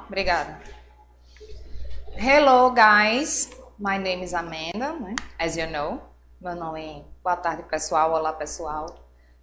Obrigada. Hello, guys. My name is Amanda, né? As you know. Meu nome... Boa tarde, pessoal. Olá, pessoal.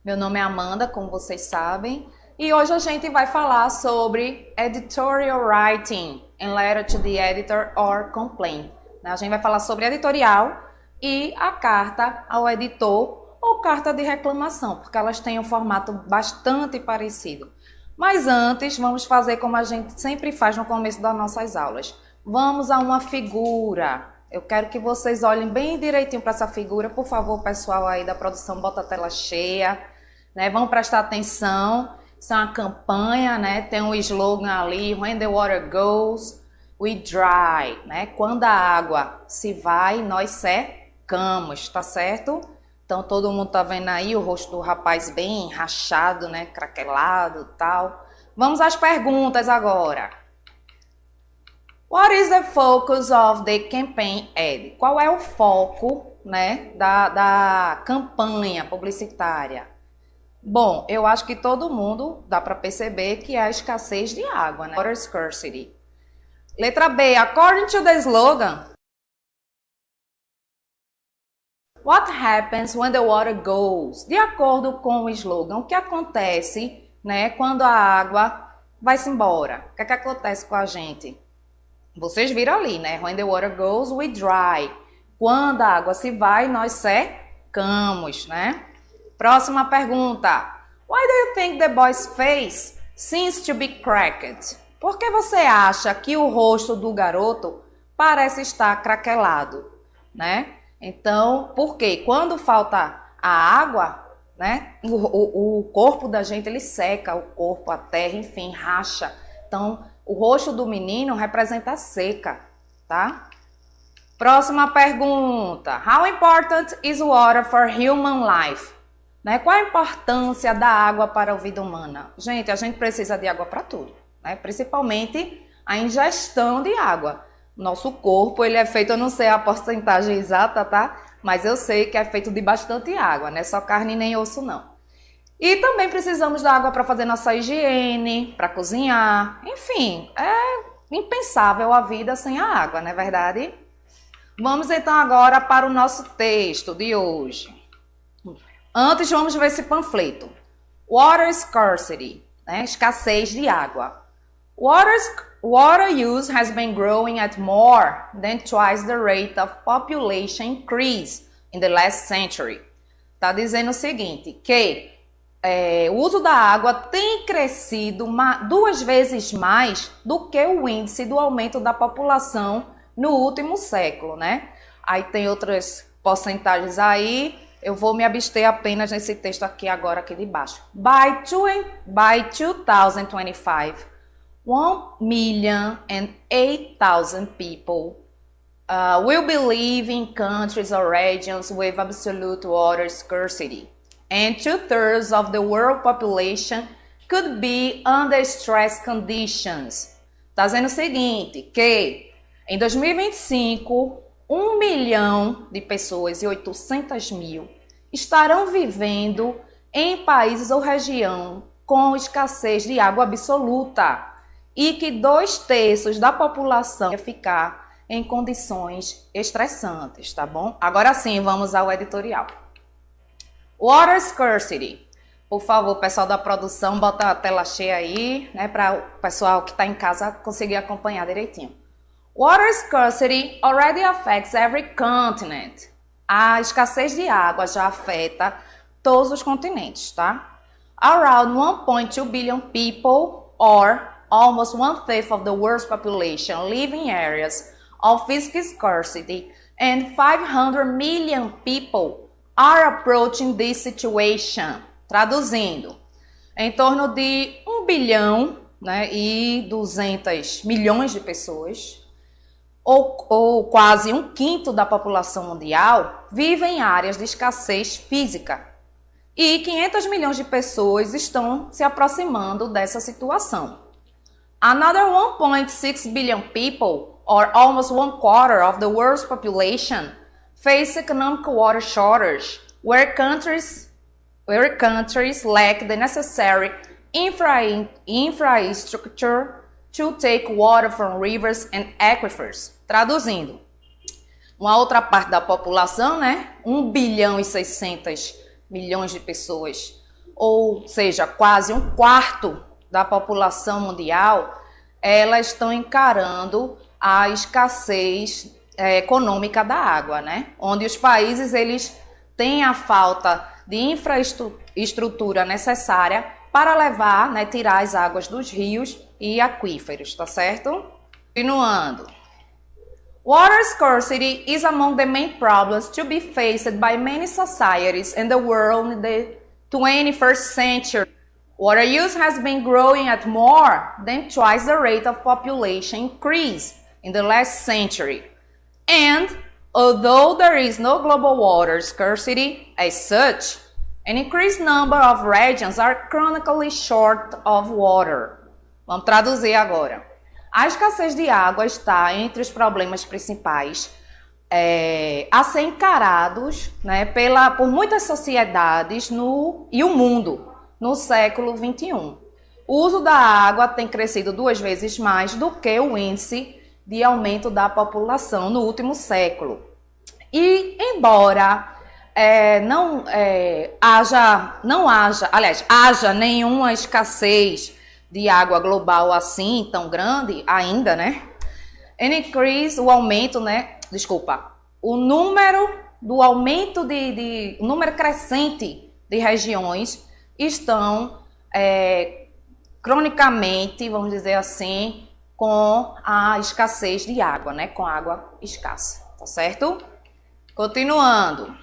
Meu nome é Amanda, como vocês sabem. E hoje a gente vai falar sobre editorial writing and letter to the editor or complaint. A gente vai falar sobre editorial e a carta ao editor ou carta de reclamação, porque elas têm um formato bastante parecido. Mas antes, vamos fazer como a gente sempre faz no começo das nossas aulas. Vamos a uma figura. Eu quero que vocês olhem bem direitinho para essa figura. Por favor, pessoal aí da produção, bota a tela cheia, né? Vamos prestar atenção. Isso é uma campanha, né? Tem um slogan ali, When the water goes, we dry, né? Quando a água se vai, nós secamos, tá certo? Então todo mundo tá vendo aí o rosto do rapaz bem rachado, né? Craquelado e tal. Vamos às perguntas agora. What is the focus of the campaign ad? Qual é o foco, né, da campanha publicitária? Bom, eu acho que todo mundo dá para perceber que é a escassez de água, né? Water scarcity. Letra B. According to the slogan, what happens when the water goes? De acordo com o slogan, o que acontece, né, quando a água vai-se embora? O que acontece com a gente? Vocês viram ali, né? When the water goes, we dry. Quando a água se vai, nós secamos, né? Próxima pergunta. Why do you think the boy's face seems to be cracked? Por que você acha que o rosto do garoto parece estar craquelado, né? Então, por quê? Quando falta a água, né? O corpo da gente, ele seca, o corpo, a terra, enfim, racha. Então, o rosto do menino representa a seca, tá? Próxima pergunta. How important is water for human life? Né? Qual a importância da água para a vida humana? Gente, a gente precisa de água para tudo, né? Principalmente a ingestão de água. Nosso corpo, ele é feito, eu não sei a porcentagem exata, tá? Mas eu sei que é feito de bastante água, não é só carne nem osso, não. E também precisamos da água para fazer nossa higiene, para cozinhar, enfim, é impensável a vida sem a água, não é verdade? Vamos então agora para o nosso texto de hoje. Antes vamos ver esse panfleto. Water scarcity, né? Escassez de água. Water use has been growing at more than twice the rate of population increase in the last century. Está dizendo o seguinte, que o uso da água tem crescido 2 vezes mais do que o índice do aumento da população no último século, né? Aí tem outras porcentagens aí, eu vou me abster apenas nesse texto aqui agora, aqui de baixo. By 2025, 1,008,000 people will be living in countries or regions with absolute water scarcity. And 2/3 of the world population could be under stress conditions. Está dizendo o seguinte, que em 2025, 1 milhão de pessoas e 800 mil estarão vivendo em países ou região com escassez de água absoluta e que 2/3 da população ia ficar em condições estressantes, tá bom? Agora sim, vamos ao editorial. Water scarcity. Por favor, pessoal da produção, bota a tela cheia aí, né, para o pessoal que está em casa conseguir acompanhar direitinho. Water scarcity already affects every continent. A escassez de água já afeta todos os continentes, tá? Around 1.2 billion people, or almost 1/5 of the world's population, live in areas of physical scarcity, and 500 million people are approaching this situation. Traduzindo, em torno de 1 bilhão, né, e 200 milhões de pessoas, ou quase 1/5 da população mundial, vivem em áreas de escassez física. E 500 milhões de pessoas estão se aproximando dessa situação. Another 1.6 billion people, or almost 1/4 of the world's population, face economic water shortage, where countries lack the necessary infrastructure to take water from rivers and aquifers. Traduzindo, uma outra parte da população, né, 1 bilhão e 600 milhões de pessoas, ou seja, quase 1/4 da população mundial, elas estão encarando a escassez econômica da água, né? Onde os países eles têm a falta de infraestrutura necessária para levar, né, tirar as águas dos rios e aquíferos, tá certo? Continuando. Water scarcity is among the main problems to be faced by many societies in the world in the 21st century. Water use has been growing at more than twice the rate of population increase in the last century. And although there is no global water scarcity as such, an increased number of regions are chronically short of water. Vamos traduzir agora. A escassez de água está entre os problemas principais a ser encarados, né, por muitas sociedades e o mundo no século XXI. O uso da água tem crescido 2 vezes mais do que o índice de aumento da população no último século. E embora haja nenhuma escassez de água global assim tão grande ainda, né? O número crescente de regiões estão cronicamente, vamos dizer assim, com a escassez de água, né? Com água escassa, tá certo? Continuando.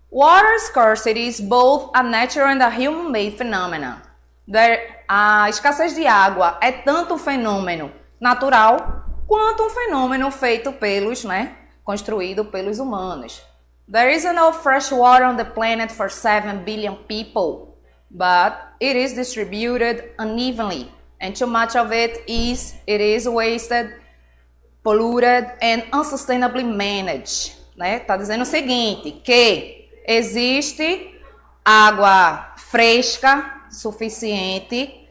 Water scarcity is both a natural and a human-made phenomenon. A escassez de água é tanto um fenômeno natural quanto um fenômeno feito construído pelos humanos. There is no fresh water on the planet for 7 billion people, but it is distributed unevenly, and too much of it is wasted, polluted and unsustainably managed. Né? Tá dizendo o seguinte, que existe água fresca suficiente,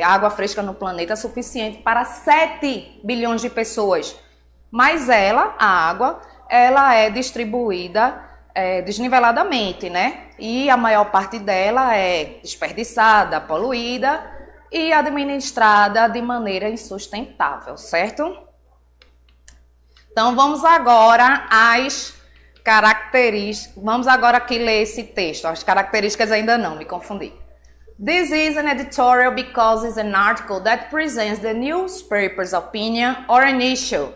água fresca no planeta suficiente para 7 bilhões de pessoas, mas a água é distribuída desniveladamente, né? E a maior parte dela é desperdiçada, poluída e administrada de maneira insustentável, certo? Então vamos agora às características. Vamos agora aqui ler esse texto. As características ainda não, me confundi. This is an editorial because it's an article that presents the newspaper's opinion or an issue.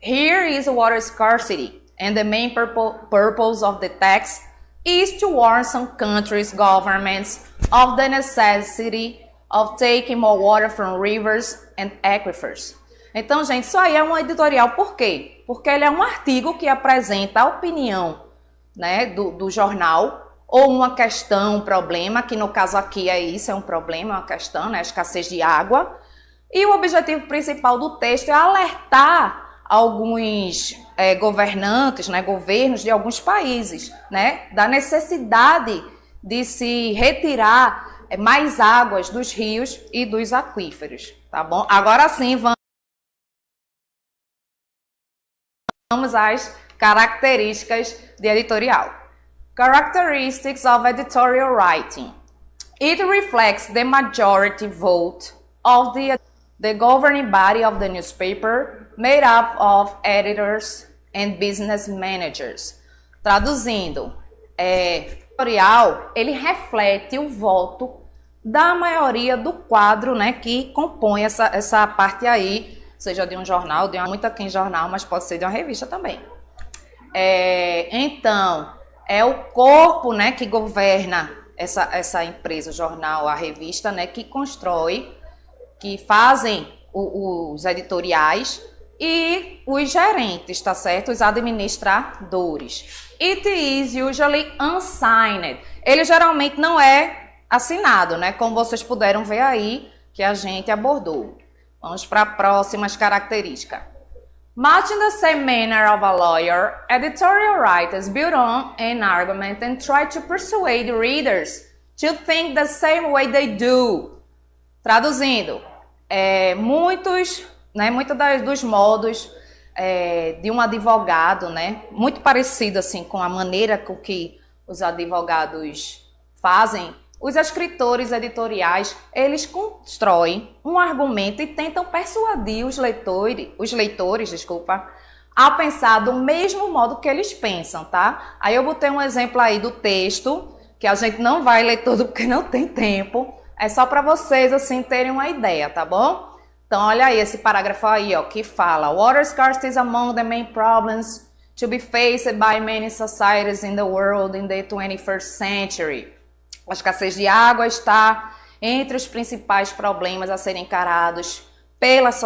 Here is water scarcity, and the main purpose of the text is to warn some countries' governments of the necessity of taking more water from rivers and aquifers. Então, gente, isso aí é um editorial. Por quê? Porque ele é um artigo que apresenta a opinião, né, do jornal, ou uma questão, um problema, que no caso aqui é um problema, uma questão, né, a escassez de água. E o objetivo principal do texto é alertar alguns governantes, né, governos de alguns países, né, da necessidade de se retirar mais águas dos rios e dos aquíferos, tá bom? Agora sim, vamos às características de editorial. Characteristics of editorial writing. It reflects the majority vote of the governing body of the newspaper, made up of editors and business managers. Traduzindo, editorial, ele reflete o voto da maioria do quadro, né, que compõe essa parte aí, seja de um jornal, muita aqui em jornal, mas pode ser de uma revista também. Então, é o corpo, né, que governa essa empresa, o jornal, a revista, né, que constrói, que fazem os editoriais e os gerentes, tá certo? Os administradores. It is usually unsigned. Ele geralmente não é assinado, né, como vocês puderam ver aí que a gente abordou. Vamos para as próximas características. Much in the same manner of a lawyer, editorial writers build on an argument and try to persuade readers to think the same way they do. Traduzindo, muitos dos modos de um advogado, né, muito parecido assim com a maneira com que os advogados fazem, os escritores editoriais, eles constroem um argumento e tentam persuadir os leitores, a pensar do mesmo modo que eles pensam, tá? Aí eu botei um exemplo aí do texto, que a gente não vai ler todo porque não tem tempo, é só para vocês assim terem uma ideia, tá bom? Então olha aí esse parágrafo aí, ó, que fala: Water scarcity is among the main problems to be faced by many societies in the world in the 21st century. A escassez de água está entre os principais problemas a serem encarados pelas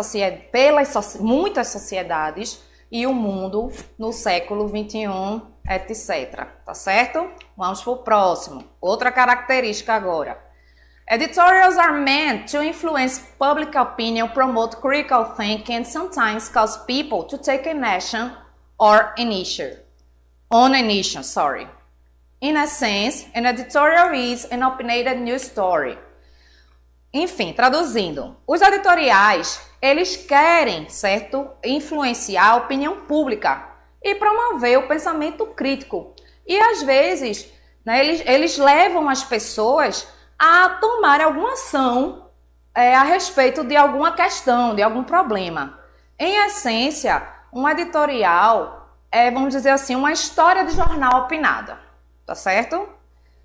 muitas sociedades e o mundo no século 21, etc. Tá certo? Vamos para o próximo. Outra característica agora. Editorials are meant to influence public opinion, promote critical thinking, and sometimes cause people to take an action or initiative. In essence, an editorial is an opinionated news story. Enfim, traduzindo, os editoriais, eles querem, certo, influenciar a opinião pública e promover o pensamento crítico. E às vezes, né, eles levam as pessoas a tomar alguma ação a respeito de alguma questão, de algum problema. Em essência, um editorial vamos dizer assim, uma história de jornal opinada. Tá certo?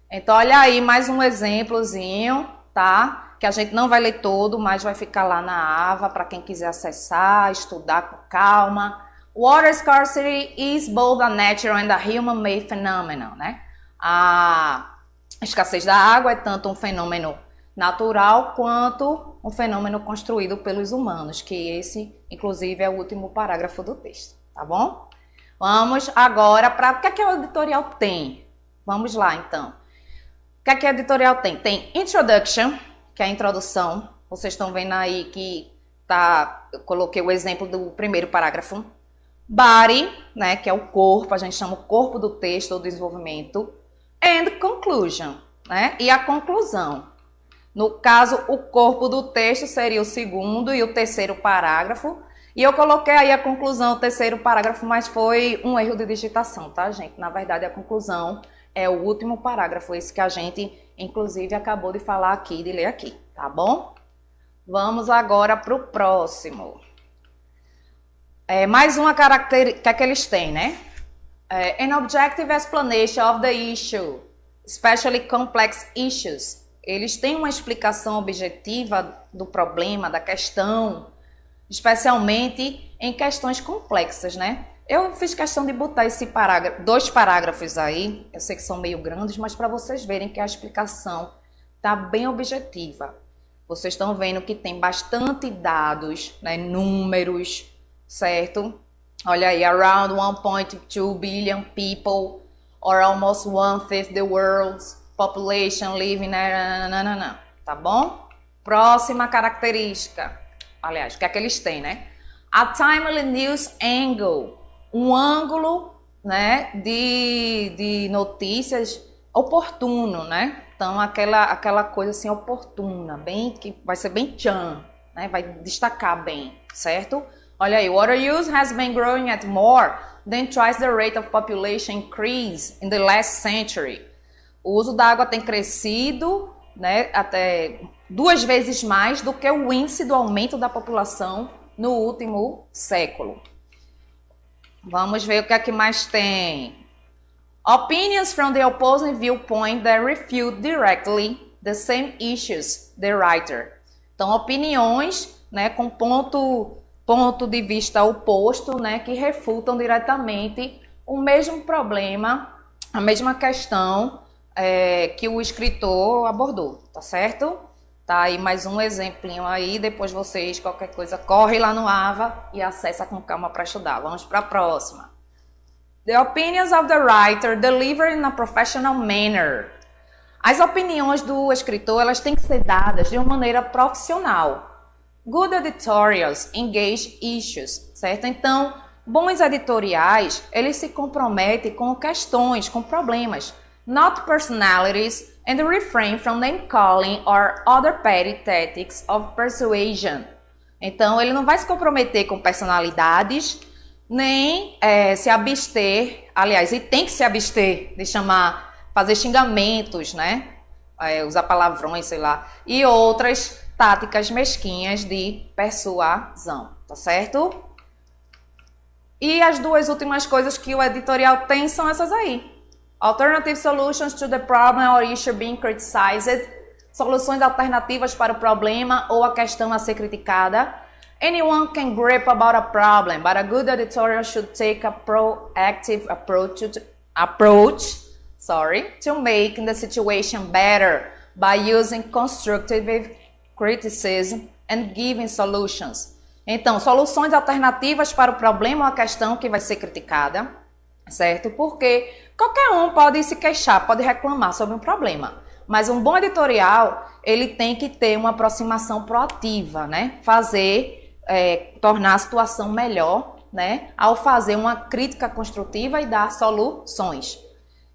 Então, olha aí mais um exemplozinho, tá? Que a gente não vai ler todo, mas vai ficar lá na AVA para quem quiser acessar, estudar com calma. Water scarcity is both a natural and a human-made phenomenon, né? A escassez da água é tanto um fenômeno natural quanto um fenômeno construído pelos humanos, que esse, inclusive, é o último parágrafo do texto, tá bom? Vamos agora para o que o editorial tem. Vamos lá, então. O que a editorial tem? Tem introduction, que é a introdução. Vocês estão vendo aí que eu coloquei o exemplo do primeiro parágrafo. Body, né, que é o corpo, a gente chama o corpo do texto ou desenvolvimento. And conclusion, né, e a conclusão. No caso, o corpo do texto seria o segundo e o terceiro parágrafo. E eu coloquei aí a conclusão, o terceiro parágrafo, mas foi um erro de digitação, tá, gente? Na verdade, a conclusão é o último parágrafo, esse que a gente, inclusive, acabou de falar aqui, de ler aqui, tá bom? Vamos agora para o próximo. Mais uma característica que eles têm, né? An objective explanation of the issue, especially complex issues. Eles têm uma explicação objetiva do problema, da questão, especialmente em questões complexas, né? Eu fiz questão de botar dois parágrafos aí, eu sei que são meio grandes, mas para vocês verem que a explicação está bem objetiva. Vocês estão vendo que tem bastante dados, né, números, certo? Olha aí, around 1.2 billion people, or almost 1/5 the world's population living, tá bom? Próxima característica, aliás, o que é que eles têm, né? A timely news angle, um ângulo, né, de notícias oportuno, né? Então, aquela coisa assim oportuna, bem que vai ser bem tchan, né? Vai destacar bem, certo? Olha aí, water use has been growing at more than twice the rate of population increase in the last century. O uso da água tem crescido, né, até 2 vezes mais do que o índice do aumento da população no último século. Vamos ver o que é que mais tem. Opinions from the opposing viewpoint that refute directly the same issues the writer. Então, opiniões, né, com ponto de vista oposto, né, que refutam diretamente o mesmo problema, a mesma questão que o escritor abordou, tá certo? Tá aí mais um exemplinho aí, depois vocês, qualquer coisa, corre lá no AVA e acessa com calma para estudar. Vamos para a próxima. The opinions of the writer delivered in a professional manner. As opiniões do escritor, elas têm que ser dadas de uma maneira profissional. Good editorials engage issues, certo? Então, bons editoriais, eles se comprometem com questões, com problemas, not personalities, and refrain from name-calling or other petty tactics of persuasion. Então, ele não vai se comprometer com personalidades, nem se abster, aliás, e tem que se abster de fazer xingamentos, né? Usar palavrões, sei lá, e outras táticas mesquinhas de persuasão, tá certo? E as duas últimas coisas que o editorial tem são essas aí. Alternative solutions to the problem or issue being criticized. Soluções alternativas para o problema ou a questão a ser criticada. Anyone can grip about a problem, but a good editorial should take a proactive approach to making the situation better by using constructive criticism and giving solutions. Então, soluções alternativas para o problema ou a questão que vai ser criticada, certo? Porque qualquer um pode se queixar, pode reclamar sobre um problema, mas um bom editorial, ele tem que ter uma aproximação proativa, né? Tornar a situação melhor, né? Ao fazer uma crítica construtiva e dar soluções.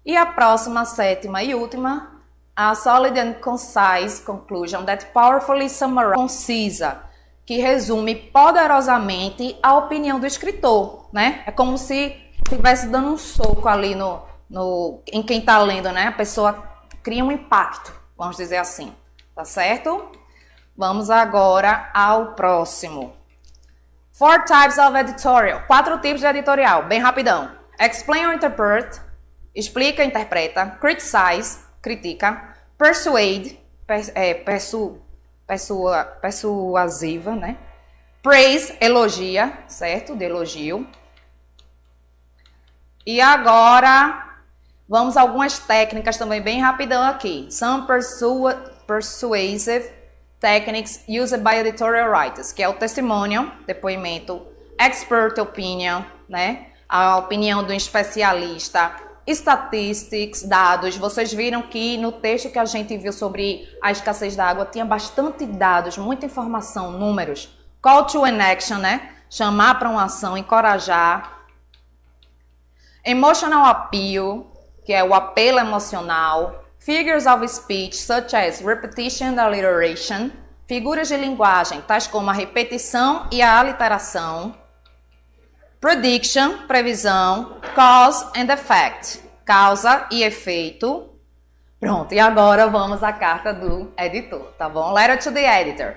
E a próxima, sétima e última, a solid and concise conclusion that powerfully summarizes, concisa, que resume poderosamente a opinião do escritor, né? É como se estivesse dando um soco ali em quem está lendo, né? A pessoa cria um impacto, vamos dizer assim, tá certo? Vamos agora ao próximo. 4 types of editorial. 4 tipos de editorial, bem rapidão. Explain or interpret, explica, interpreta. Criticize, critica. Persuade, persuasiva, né? Praise, elogia, certo? De elogio. E agora, vamos a algumas técnicas também bem rapidão aqui. Some persuasive techniques used by editorial writers, que é o testemunho, depoimento, expert opinion, né? A opinião do especialista, statistics, dados. Vocês viram que no texto que a gente viu sobre a escassez da água tinha bastante dados, muita informação, números. Call to an action, né? Chamar para uma ação, encorajar. Emotional appeal, que é o apelo emocional. Figures of speech, such as repetition and alliteration. Figuras de linguagem, tais como a repetição e a aliteração. Prediction, previsão. Cause and effect, causa e efeito. Pronto, e agora vamos à carta do editor, tá bom? Letter to the editor.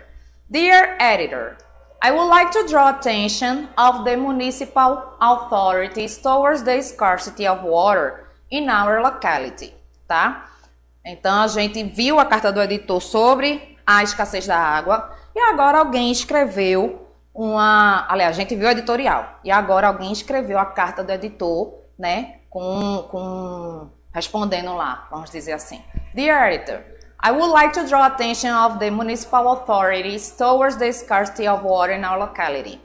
Dear editor, I would like to draw attention of the municipal authorities towards the scarcity of water in our locality, tá? Então, a gente viu a carta do editor sobre a escassez da água e agora alguém escreveu aliás, a gente viu o editorial e agora alguém escreveu a carta do editor, né, respondendo lá, vamos dizer assim. Dear editor, I would like to draw attention of the municipal authorities towards the scarcity of water in our locality.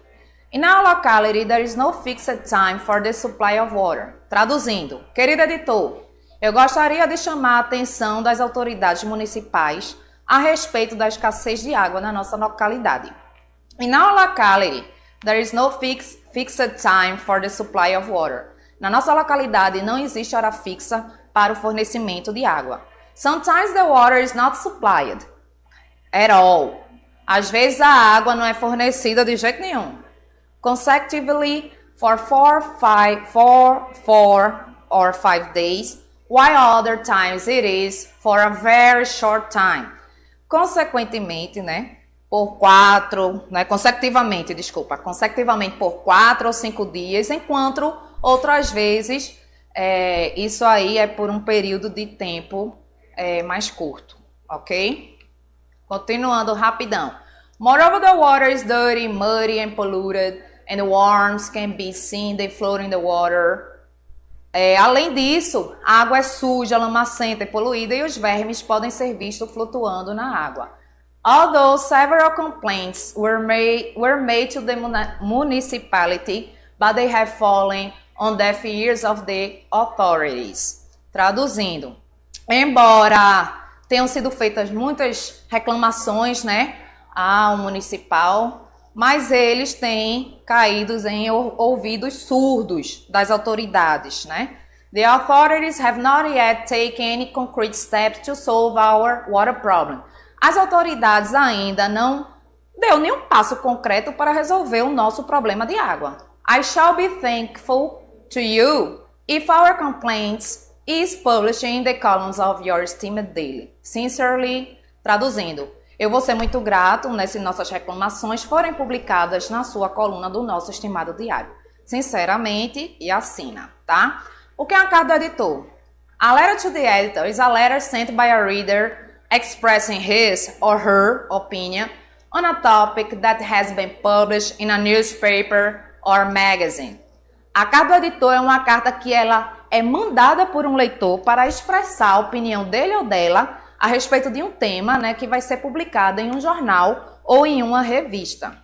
In our locality, there is no fixed time for the supply of water. Traduzindo, querido editor, eu gostaria de chamar a atenção das autoridades municipais a respeito da escassez de água na nossa localidade. In our locality, there is no fixed time for the supply of water. Na nossa localidade não existe hora fixa para o fornecimento de água. Sometimes the water is not supplied at all. Às vezes a água não é fornecida de jeito nenhum. Consecutively for 4 or 5 days, while other times it is for a very short time. Consequentemente, né? Consecutivamente por 4 ou 5 dias, enquanto outras vezes isso aí é por um período de tempo mais curto, ok? Continuando rapidão. Moreover, the water is dirty, muddy and polluted, and worms can be seen they float in the water. Além disso, a água é suja, lamacenta e poluída e os vermes podem ser vistos flutuando na água. Although several complaints were made to the municipality, but they have fallen on deaf ears of the authorities. Traduzindo, embora tenham sido feitas muitas reclamações, né, ao municipal, mas eles têm caído em ouvidos surdos das autoridades, né? The authorities have not yet taken any concrete steps to solve our water problem. As autoridades ainda não deu nenhum passo concreto para resolver o nosso problema de água. I shall be thankful to you if our complaints is published in the columns of your esteemed daily. Sincerely, traduzindo, eu vou ser muito grato se nossas reclamações forem publicadas na sua coluna do nosso estimado diário. Sinceramente, e assina, tá? O que é uma carta do editor? A letter to the editor is a letter sent by a reader expressing his or her opinion on a topic that has been published in a newspaper or magazine. A carta do editor é uma carta que ela é mandada por um leitor para expressar a opinião dele ou dela a respeito de um tema, que vai ser publicado em um jornal ou em uma revista.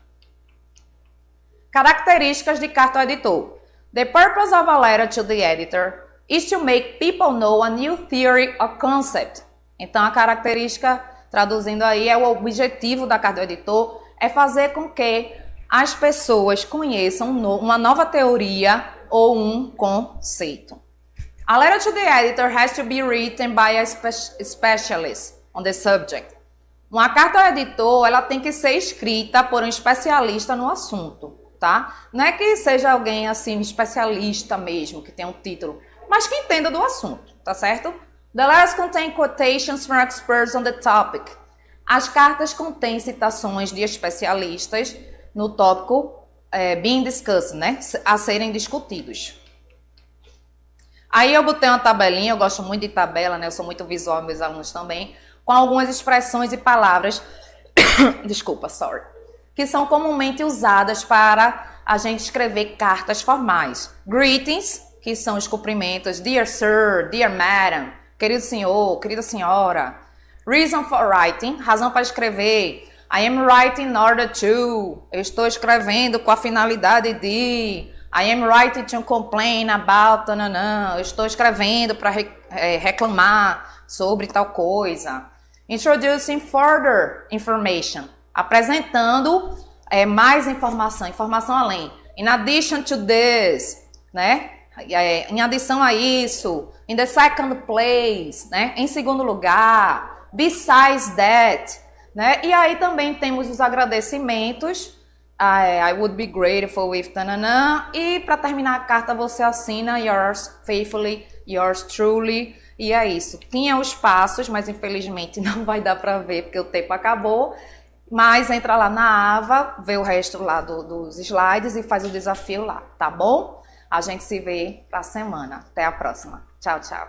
Características de carta ao editor. The purpose of a letter to the editor is to make people know a new theory or concept. Então, a característica, traduzindo aí, é o objetivo da carta ao editor, é fazer com que as pessoas conheçam uma nova teoria ou um conceito. A letter to the editor has to be written by a specialist on the subject. Uma carta ao editor, ela tem que ser escrita por um especialista no assunto, tá? Não é que seja alguém assim, especialista mesmo, que tenha um título, mas que entenda do assunto, tá certo? The letters contain quotations from experts on the topic. As cartas contêm citações de especialistas no tópico being discussed, a serem discutidos. Aí eu botei uma tabelinha, eu gosto muito de tabela, eu sou muito visual, meus alunos também, com algumas expressões e palavras, que são comumente usadas para a gente escrever cartas formais. Greetings, que são os cumprimentos, dear sir, dear madam, querido senhor, querida senhora. Reason for writing, razão para escrever. I am writing in order to, eu estou escrevendo com a finalidade de. I am writing to complain about, eu estou escrevendo para reclamar sobre tal coisa. Introducing further information, apresentando mais informação além. In addition to this, em adição a isso. In the second place, em segundo lugar. Besides that, E aí também temos os agradecimentos. I would be grateful if... E para terminar a carta você assina yours faithfully, yours truly. E é isso. Tinha os passos, mas infelizmente não vai dar para ver porque o tempo acabou. Mas entra lá na Ava, vê o resto lá dos slides e faz o desafio lá, tá bom? A gente se vê pra semana. Até a próxima. Tchau, tchau.